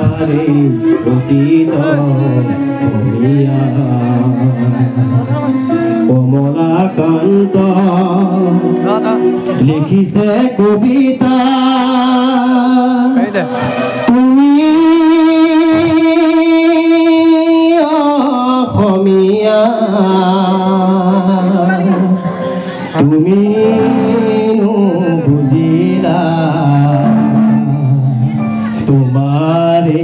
তোমারে অতীত কমিয়া কমলাকান্ত লিখিছে কবিতা তুমি অসমীয়া তুমি বুজিলা তোমারে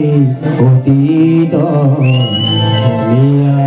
অতীত কমিয়া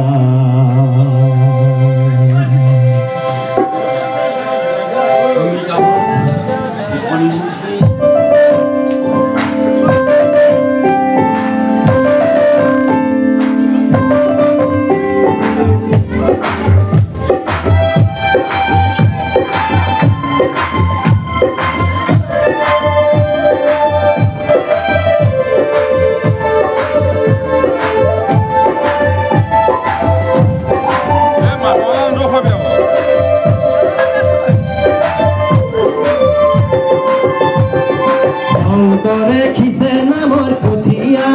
খিছে নামৰ পুথিয়া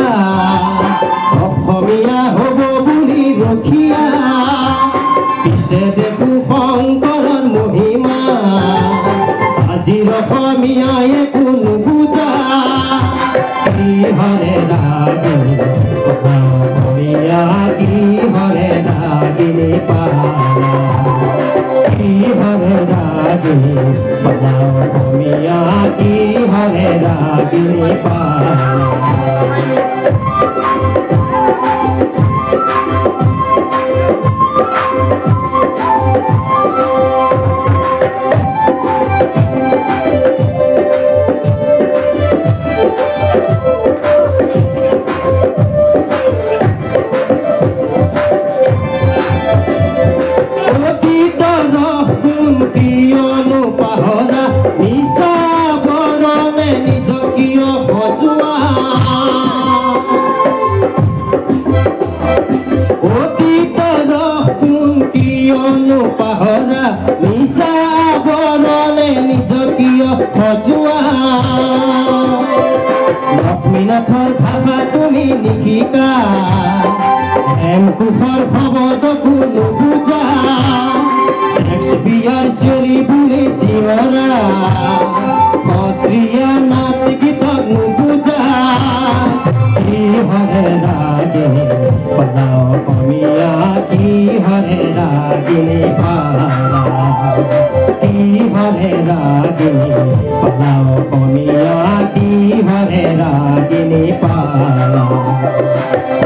অসমীয়া হ'ব বুলি ৰখিয়া পিছে দেখো শংকৰৰ মহিমা আজিৰ অসমীয়াই একো নুবুজা কি হৰে লাগে অসমীয়া কি হৰে লাগিলে পালা কি হৰে লাগিলে পালা অসমীয়া কি হৰে লাগিলে পালা পাহৰা নিচা বৰণে নিজকীয় সজোৱা লক্ষ্মীনাথৰ ভাষা তুমি নিশিকা হেমকোষৰ শব্দকো নুবুজা শেক্সপিয়াৰ চিঞৰি বুলি চিঞৰা সত্ৰীয়া নাট গীতক নুবুজা কি হৰে লাগে পালা অসমীয়া কি হৰে লাগিলে পালা কি হৰে লাগিলে পালা অসমীয়া কি হৰে লাগিলে পালা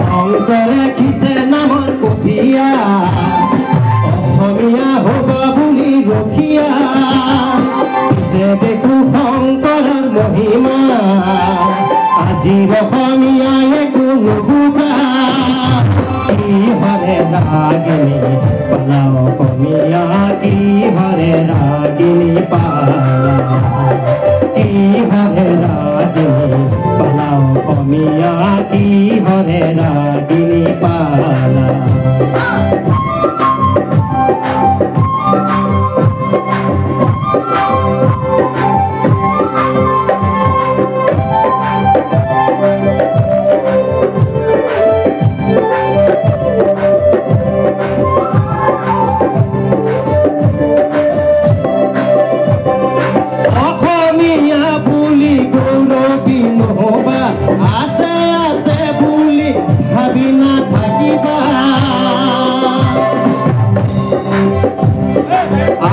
শংকৰে খিছে নামৰ পুথিয়া অসমীয়া হ'ব বুলি ৰখিয়া পিছে দেখো শংকৰৰ মহিমা আজিৰ অসমীয়াই একো নুবুজা কি হৰে লাগিলে পালা অসমীয়া কি হৰে লাগিলে পালা কি হৰে লাগিলে পালা অসমীয়া কি হৰে লাগিলে পালা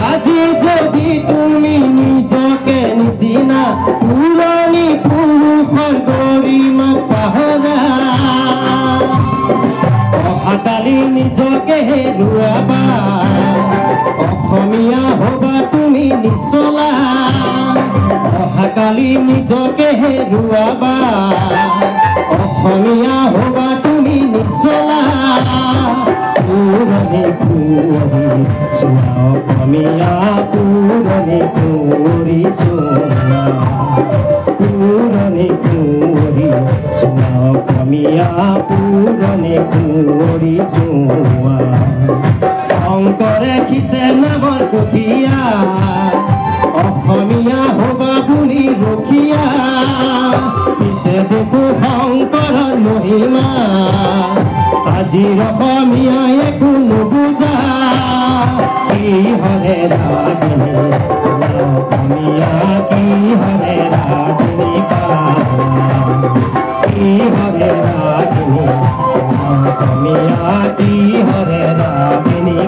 আজি যদি তুমি নিজকে নিচিনা পুৰণি পুৰুষৰ গৰিমা পাহৰা অহাকালি নিজকে হেৰুৱাবা অসমীয়া হ'বা তুমি নিচলা অহাকালি নিজকে হেৰুৱাবা অসমীয়া হ'বা তুমি নিচলা পুৰণি পুৰণি চোৱা অসমীয়া পুৰণি পুৰি চোৱা পুৰণি পুৰি চোৱা অসমীয়া পুৰণি পুৰি চোৱা শংকৰে খিছে নামৰ পুথিয়া অসমীয়া হ'বা বুলি ৰখিয়া পিছে দেখো শংকৰৰ মহিমা আজিৰ অসমীয়াই একো নুবুজা কি হৰে ৰাগিনী অসমীয়া কি হৰে ৰাগিনী কি হৰে ৰাগিনী অসমীয়া কি হৰে ৰাগিনী